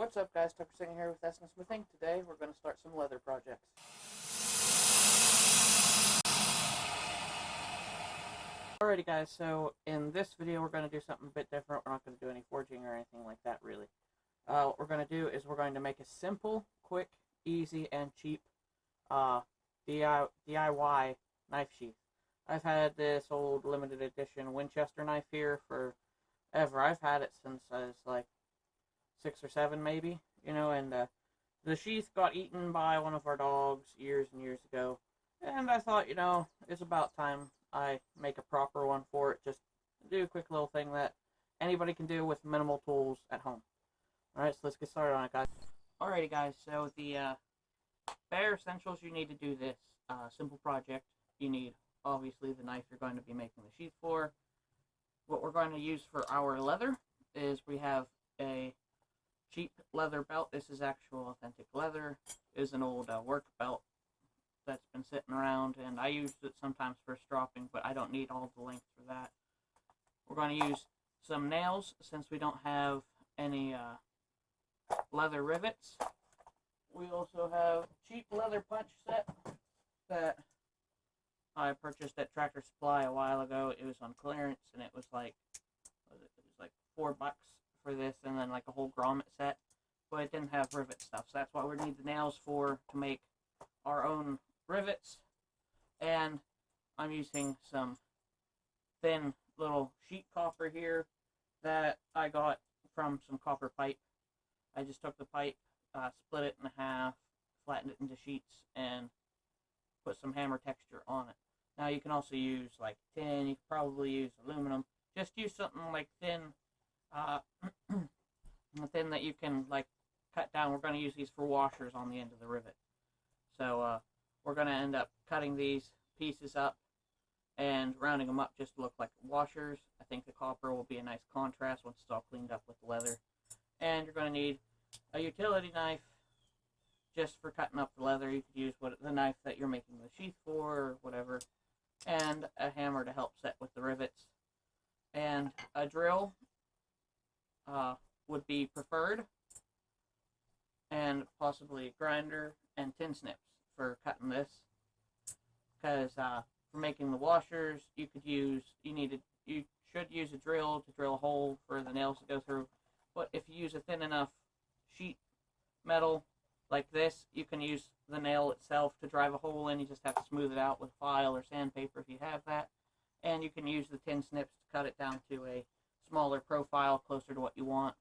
What's up, guys? Tucker sitting here with Essence Smithing. Today we're going to start some leather projects. Alrighty, guys, so in this video we're going to do something a bit different. We're not going to do any forging or anything like that, really. What we're going to do is we're going to make a simple, quick, easy, and cheap DIY knife sheath. I've had this old limited edition Winchester knife here forever. I've had it since I was like 6 or 7 maybe, and the sheath got eaten by one of our dogs years and years ago, and I thought, it's about time I make a proper one for it. Just do a quick little thing that anybody can do with minimal tools at home. Alright, so let's get started on it, guys. Alrighty, guys, so the bare essentials you need to do this simple project. You need, obviously, the knife you're going to be making the sheath for. What we're going to use for our leather is we have a cheap leather belt. This is actual authentic leather. It is an old work belt that's been sitting around, and I used it sometimes for stropping, but I don't need all the length for that. We're going to use some nails since we don't have any leather rivets. We also have cheap leather punch set that I purchased at Tractor Supply a while ago. It was on clearance, and it was like, $4 for this, and then like a whole grommet set, but it didn't have rivet stuff, so that's what we need the nails for, to make our own rivets. And I'm using some thin little sheet copper here that I got from some copper pipe. I just took the pipe, split it in half, flattened it into sheets, and put some hammer texture on it. Now you can also use like tin, you could probably use aluminum. Just use something like thin, thin that you can like cut down. We're going to use these for washers on the end of the rivet. So we're going to end up cutting these pieces up and rounding them up just to look like washers. I think the copper will be a nice contrast once it's all cleaned up with the leather. And you're going to need a utility knife just for cutting up the leather. You could use the knife that you're making the sheath for or whatever. And a hammer to help set with the rivets. And a drill would be preferred. And possibly a grinder and tin snips for cutting this. Because for making the washers, you should use a drill to drill a hole for the nails to go through. But if you use a thin enough sheet metal like this, you can use the nail itself to drive a hole in. You just have to smooth it out with file or sandpaper if you have that. And you can use the tin snips to cut it down to a smaller profile closer to what you want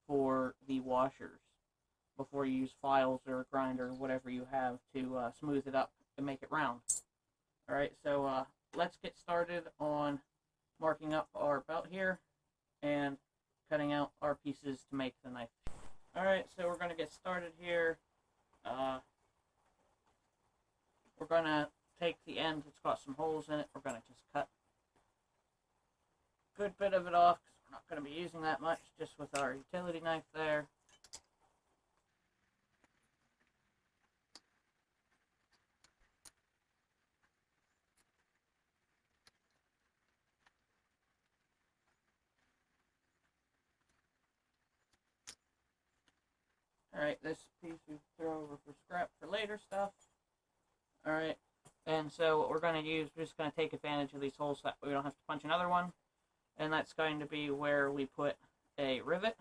for the washers before you use files or a grinder or whatever you have to smooth it up and make it round. Alright, so let's get started on marking up our belt here and cutting out our pieces to make the knife. Alright, so we're going to get started here. We're going to take the end that's got some holes in it. We're going to just cut a good bit of it off because we're not going to be using that much, just with our utility knife there. Alright, this piece we throw over for scrap for later stuff. Alright, and so what we're going to use, we're just going to take advantage of these holes so that we don't have to punch another one. And that's going to be where we put a rivet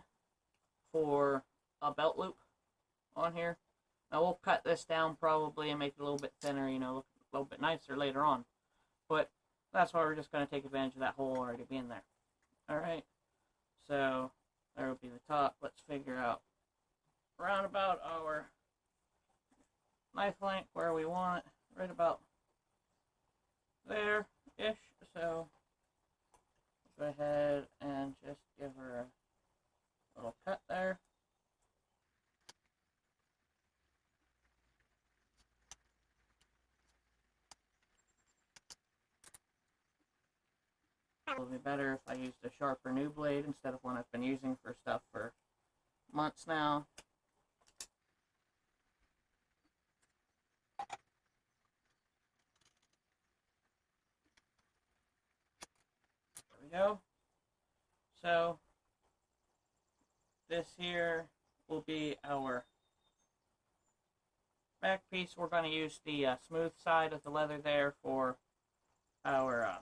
for a belt loop on here. Now we'll cut this down probably and make it a little bit thinner, look a little bit nicer later on. But that's why we're just going to take advantage of that hole already being there. Alright, so there will be the top. Let's figure out around about our knife length where we want it, right about there-ish. So go ahead and just give her a little cut there. It would be better if I used a sharper new blade instead of one I've been using for stuff for months now. There we go. So this here will be our back piece. We're going to use the smooth side of the leather there for our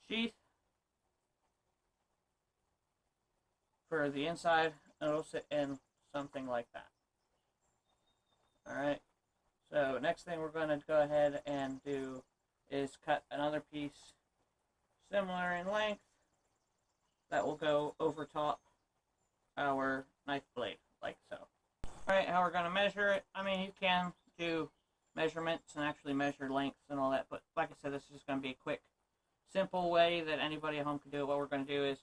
sheath. For the inside, it'll sit in something like that. Alright, so next thing we're going to go ahead and do is cut another piece similar in length that will go over top our knife blade, like so. Alright, how we're going to measure it, I mean, you can do measurements and actually measure lengths and all that, but like I said, this is just going to be a quick, simple way that anybody at home can do it. What we're going to do is,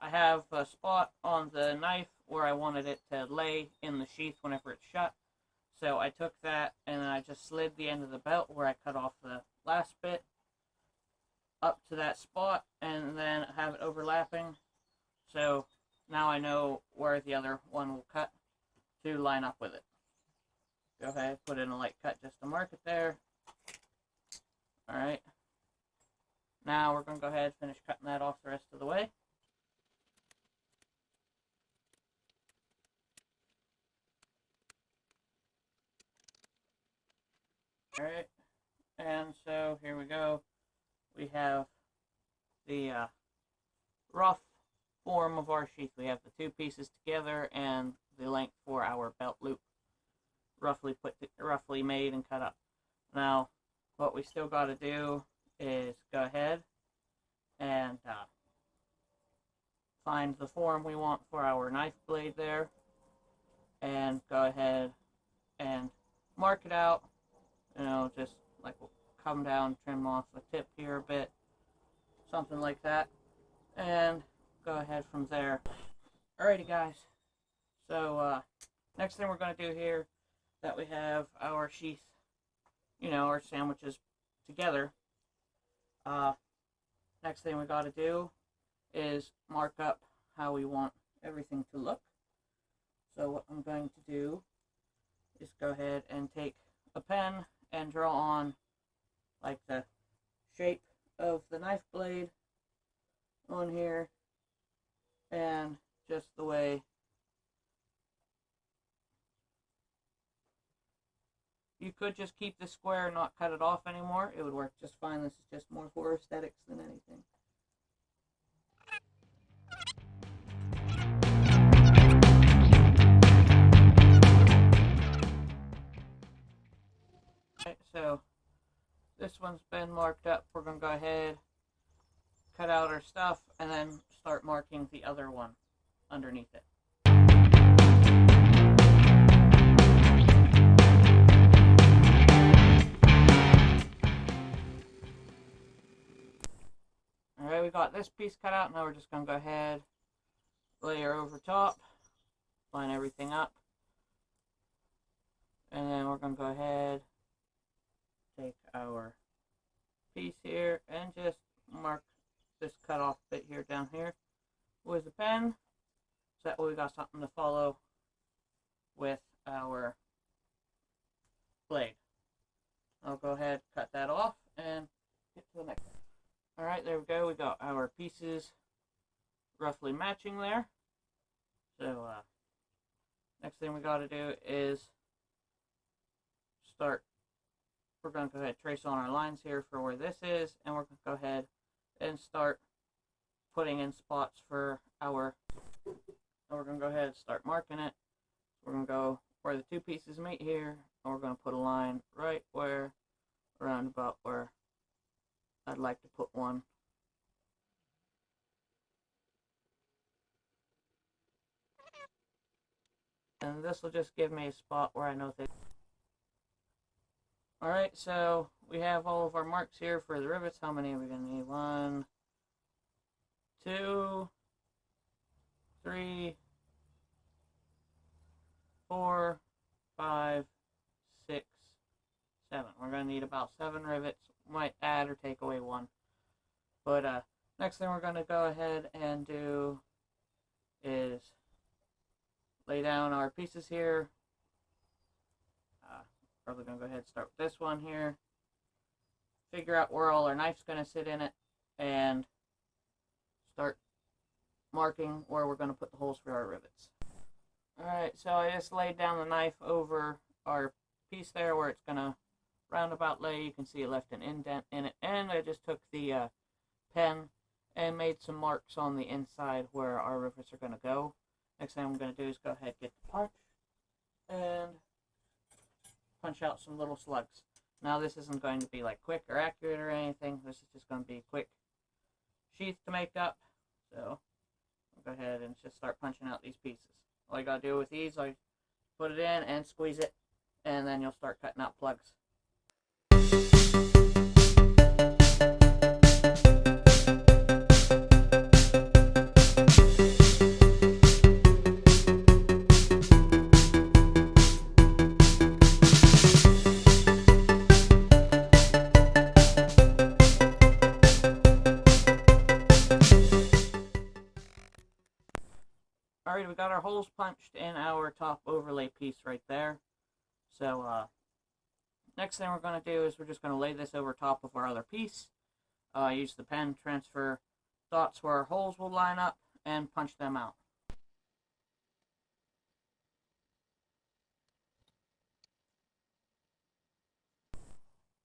I have a spot on the knife where I wanted it to lay in the sheath whenever it's shut. So I took that and I just slid the end of the belt where I cut off the last bit up to that spot and then have it overlapping. So now I know where the other one will cut to line up with it. Go ahead, put in a light cut just to mark it there. Alright. Now we're going to go ahead and finish cutting that off the rest of the way. Alright, and so here we go. We have the rough form of our sheath. We have the two pieces together and the length for our belt loop roughly made and cut up. Now, what we still got to do is go ahead and find the form we want for our knife blade there, and go ahead and mark it out. You know, just like we'll come down, trim off the tip here a bit, something like that, and go ahead from there. Alrighty guys, so next thing we're going to do here, that we have our sheath, you know, our sandwiches together, next thing we got to do is mark up how we want everything to look. So what I'm going to do is go ahead and take a pen and draw on like the shape of the knife blade on here, and just the way you could just keep the square and not cut it off anymore. It would work just fine. This is just more for aesthetics than anything. Okay, so this one's been marked up. We're going to go ahead, cut out our stuff, and then start marking the other one underneath it. Alright, we got this piece cut out. Now we're just going to go ahead, layer over top, line everything up, and then we're going to go ahead, take our piece here and just mark this cut off bit here down here with a pen, so that way we got something to follow with our blade. I'll go ahead, cut that off, and get to the next one. Alright, there we go. We got our pieces roughly matching there. So next thing we got to do is start. We're going to go ahead and trace on our lines here for where this is, and we're going to go ahead and start putting in spots for our, and we're going to go ahead and start marking it. We're going to go where the two pieces meet here, and we're going to put a line right where, around about where I'd like to put one. And this will just give me a spot where I know things. Alright, so we have all of our marks here for the rivets. How many are we going to need? 1, 2, 3, 4, 5, 6, 7. We're going to need about 7 rivets. Might add or take away 1. But next thing we're going to go ahead and do is lay down our pieces here. Probably going to go ahead and start with this one here. Figure out where all our knife's going to sit in it, and start marking where we're going to put the holes for our rivets. Alright, so I just laid down the knife over our piece there where it's going to roundabout lay. You can see it left an indent in it. And I just took the pen and made some marks on the inside where our rivets are going to go. Next thing I'm going to do is go ahead and get the punch and punch out some little slugs. Now this isn't going to be like quick or accurate or anything. This is just going to be a quick sheath to make up. So I'll go ahead and just start punching out these pieces. All you got to do with these, I put it in and squeeze it, and then you'll start cutting out plugs. Alright, we got our holes punched in our top overlay piece right there. So, next thing we're going to do is we're just going to lay this over top of our other piece. Use the pen, transfer dots where our holes will line up, and punch them out.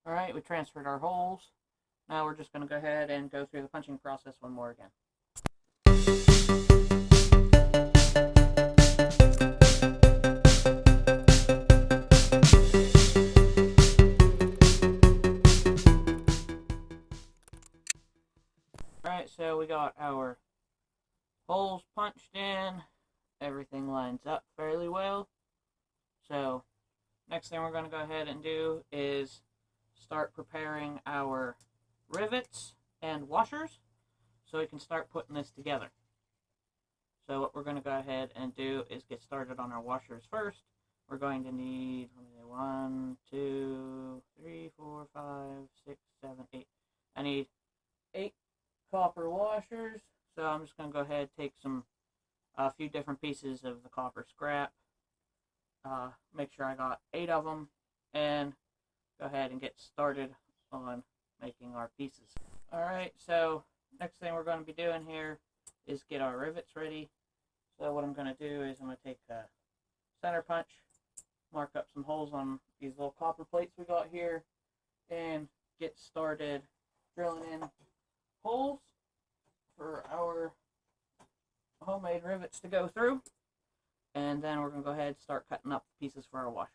Alright, we transferred our holes. Now we're just going to go ahead and go through the punching process one more again. Alright, so we got our holes punched in. Everything lines up fairly well. So, next thing we're going to go ahead and do is start preparing our rivets and washers so we can start putting this together. So what we're going to go ahead and do is get started on our washers first. We're going to need 1, 2, 3, 4, 5, 6, 7, 8. I need 8 copper washers. So I'm just going to go ahead and take a few different pieces of the copper scrap. Make sure I got 8 of them, and go ahead and get started on making our pieces. Alright, so next thing we're going to be doing here is get our rivets ready. So what I'm going to do is I'm going to take a center punch, mark up some holes on these little copper plates we got here, and get started drilling in holes for our homemade rivets to go through. And then we're going to go ahead and start cutting up the pieces for our washer.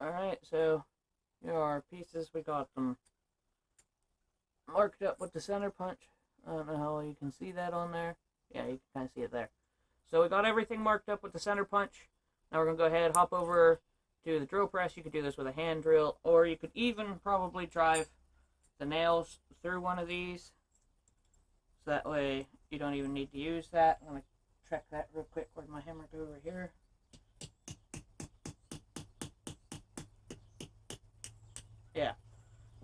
Alright, so here are our pieces. We got them marked up with the center punch. I don't know how well you can see that on there. Yeah, you can kind of see it there. So we got everything marked up with the center punch. Now we're going to go ahead and hop over to the drill press. You could do this with a hand drill, or you could even probably drive the nails through one of these. So that way you don't even need to use that. I'm going to check that real quick. Where'd my hammer go? Over here. Yeah.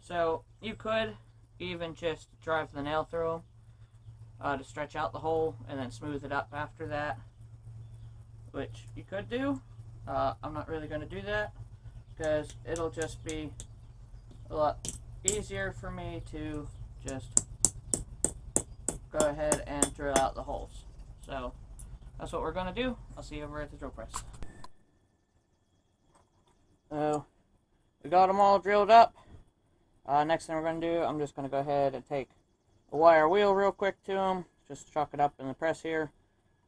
So you could even just drive the nail through them to stretch out the hole and then smooth it up after that, which you could do. I'm not really going to do that because it'll just be a lot easier for me to just go ahead and drill out the holes. So that's what we're going to do. I'll see you over at the drill press. So we got them all drilled up. Next thing we're going to do, I'm just going to go ahead and take a wire wheel real quick to them. Just chalk it up in the press here,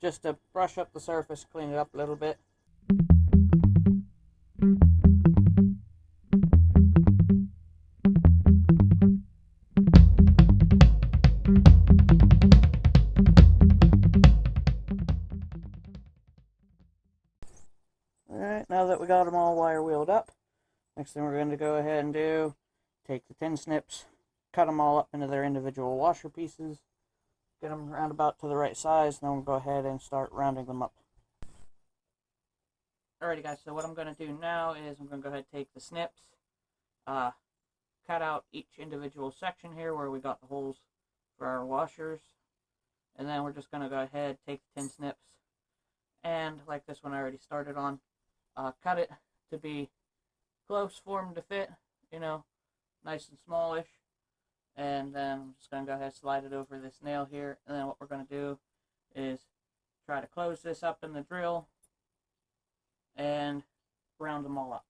just to brush up the surface, clean it up a little bit. Alright, now that we got them all wire wheeled up, next thing we're going to go ahead and do, take the tin snips, cut them all up into their individual washer pieces, get them round about to the right size, and then we'll go ahead and start rounding them up. Alrighty guys, so what I'm going to do now is I'm going to go ahead and take the snips, cut out each individual section here where we got the holes for our washers, and then we're just going to go ahead, take the tin snips, and like this one I already started on, cut it to be close for them to fit, you know, nice and smallish. And then I'm just going to go ahead and slide it over this nail here. And then what we're going to do is try to close this up in the drill and round them all up.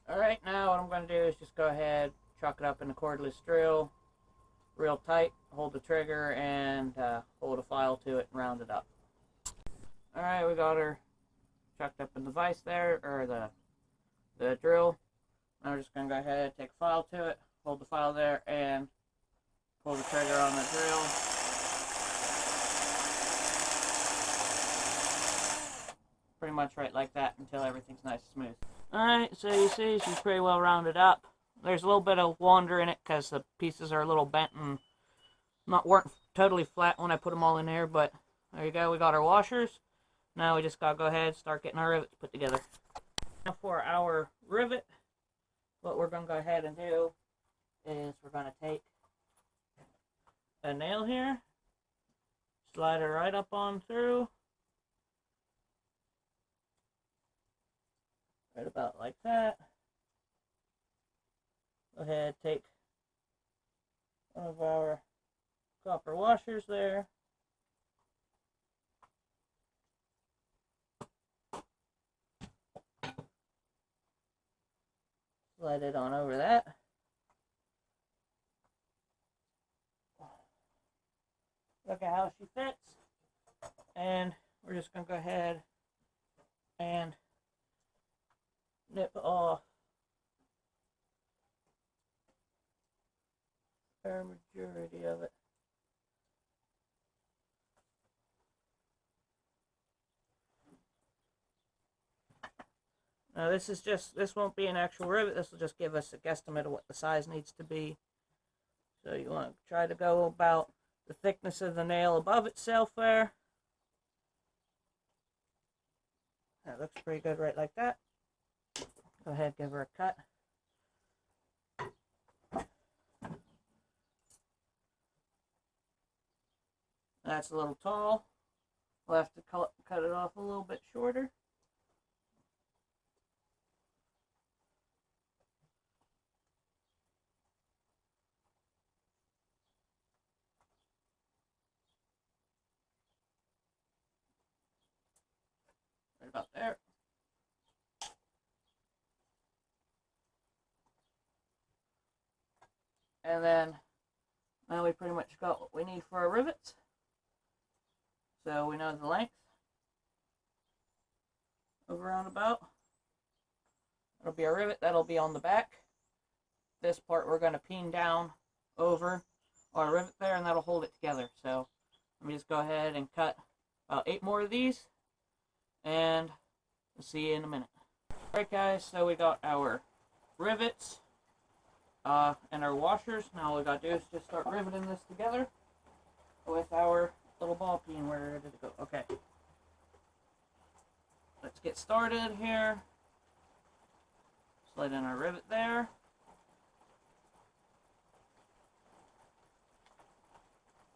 Alright, now what I'm going to do is just go ahead, chuck it up in the cordless drill, real tight, hold the trigger, and hold a file to it and round it up. Alright, we got her chucked up in the vise there, or the drill. Now we're just going to go ahead, take a file to it, hold the file there, and pull the trigger on the drill. Pretty much right like that until everything's nice and smooth. Alright, so you see she's pretty well rounded up. There's a little bit of wander in it because the pieces are a little bent and weren't totally flat when I put them all in there, but there you go, we got our washers. Now we just gotta go ahead and start getting our rivets put together. Now for our rivet, what we're gonna go ahead and do is we're gonna take a nail here, slide it right up on through. Right about like that. Go ahead, take one of our copper washers there. Slide it on over that. Look at how she fits. And we're just going to go ahead and nip off a majority of it. Now this won't be an actual rivet, this will just give us a guesstimate of what the size needs to be. So you want to try to go about the thickness of the nail above itself there. That looks pretty good right like that. Go ahead, give her a cut. That's a little tall. We'll have to cut it off a little bit shorter. Right about there. And then now we pretty much got what we need for our rivets. So we know the length of around about. That'll be our rivet, that'll be on the back. This part we're going to pin down over our rivet there, and that'll hold it together. So let me just go ahead and cut about 8 more of these, and we'll see you in a minute. Alright guys, so we got our rivets and our washers. Now all we gotta do is just start riveting this together with our little ball peen. Where did it go? Okay. Let's get started here. Slide in our rivet there.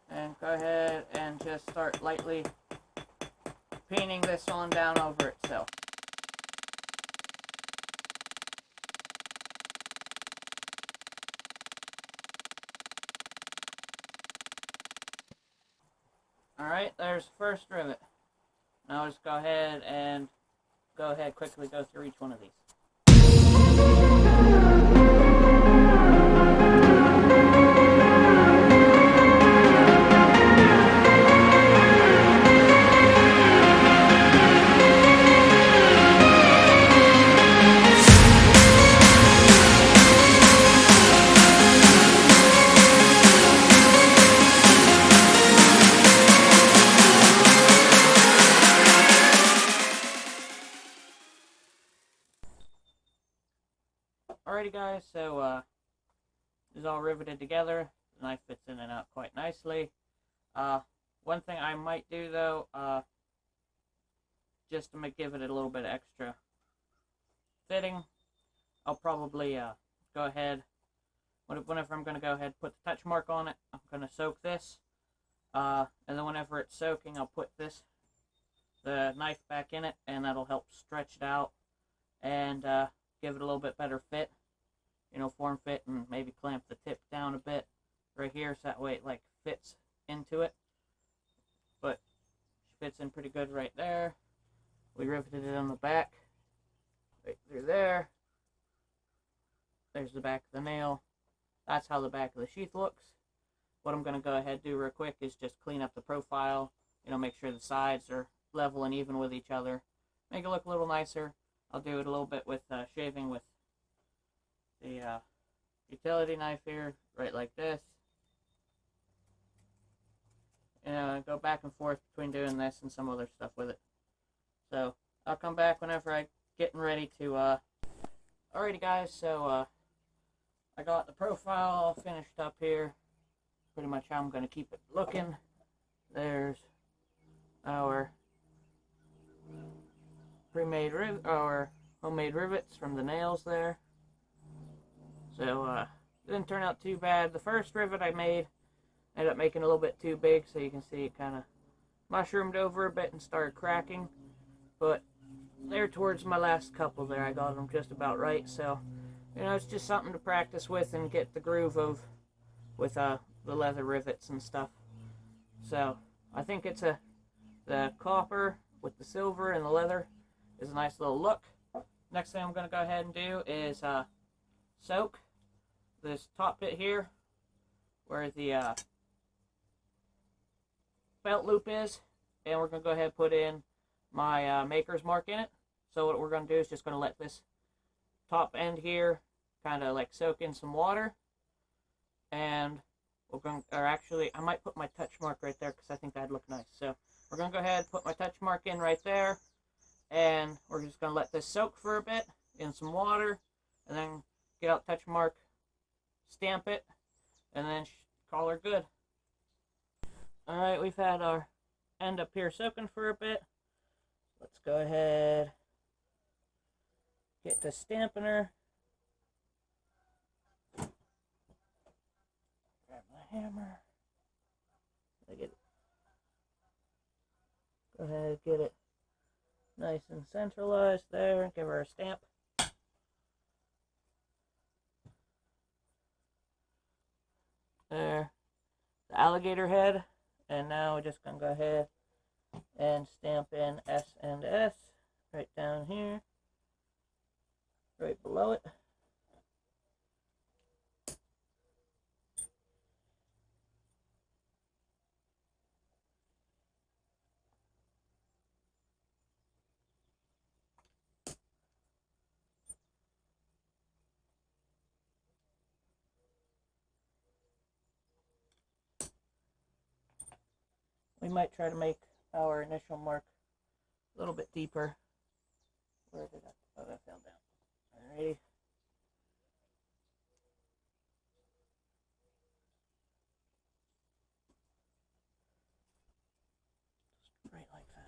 And go ahead and just start lightly peening this on down over itself. Alright, there's the first rivet. Now just go ahead and quickly go through each one of these. Alrighty guys, so this is all riveted together. The knife fits in and out quite nicely. One thing I might do though, just to give it a little bit extra fitting, I'll probably go ahead, whenever I'm going to go ahead and put the touch mark on it, I'm going to soak this. And then whenever it's soaking, I'll put the knife back in it, and that'll help stretch it out and give it a little bit better fit, form fit, and maybe clamp the tip down a bit right here, so that way it like fits into it. But it fits in pretty good right there. We riveted it on the back, right through there. There's the back of the nail. That's how the back of the sheath looks. What I'm going to go ahead and do real quick is just clean up the profile, make sure the sides are level and even with each other. Make it look a little nicer. I'll do it a little bit with shaving with the utility knife here, right like this. Go back and forth between doing this and some other stuff with it. So I'll come back whenever I'm getting ready to. Alrighty guys, so I got the profile all finished up here. Pretty much how I'm going to keep it looking. There's our pre-made homemade rivets from the nails there. So it didn't turn out too bad. The first rivet I made ended up making a little bit too big, so you can see it kind of mushroomed over a bit and started cracking. But there towards my last couple there, I got them just about right. So it's just something to practice with and get the groove of with the leather rivets and stuff. So I think it's the copper with the silver and the leather is a nice little look. Next thing I'm going to go ahead and do is soak this top bit here where the belt loop is, and we're going to go ahead and put in my maker's mark in it. So what we're going to do is just going to let this top end here kind of like soak in some water, and we're going to, or actually I might put my touch mark right there because I think that'd look nice. So we're going to go ahead and put my touch mark in right there, and we're just going to let this soak for a bit in some water, and then get out touch mark, stamp it, and then call her good. Alright, we've had our end up here soaking for a bit. Let's go ahead, get the stamping her. Grab my hammer. Go ahead, get it nice and centralized there. Give her a stamp. There, the alligator head, and now we're just gonna go ahead and stamp in S and S right down here, right below it. We might try to make our initial mark a little bit deeper. Where did that? Oh, that fell down. Alrighty. Just right like that.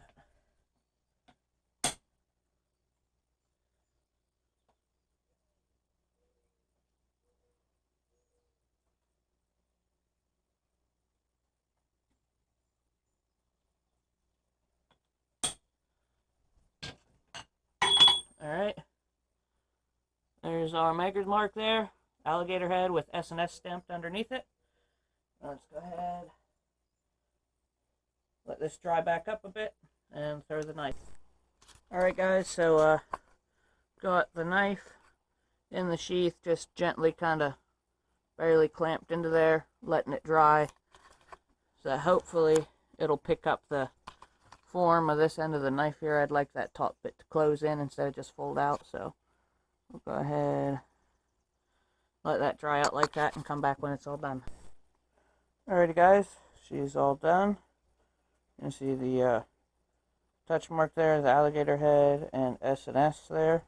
Alright. There's our maker's mark there. Alligator head with S&S stamped underneath it. Let's go ahead, let this dry back up a bit, and throw the knife. Alright guys, so got the knife in the sheath, just gently kind of barely clamped into there, letting it dry. So hopefully it'll pick up the form of this end of the knife here. I'd like that top bit to close in instead of just fold out, so we'll go ahead, let that dry out like that, and come back when it's all done. Alrighty guys, she's all done. You see the touch mark there, the alligator head, and S&S there.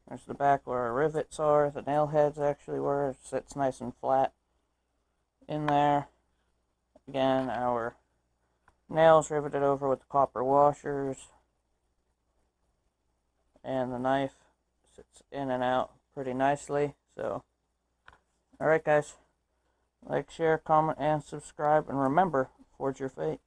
There's the back where our rivets are, the nail heads actually were. It sits nice and flat in there. Again, our nails riveted over with the copper washers. And the knife sits in and out pretty nicely. So, alright guys, like, share, comment, and subscribe. And remember, forge your fate.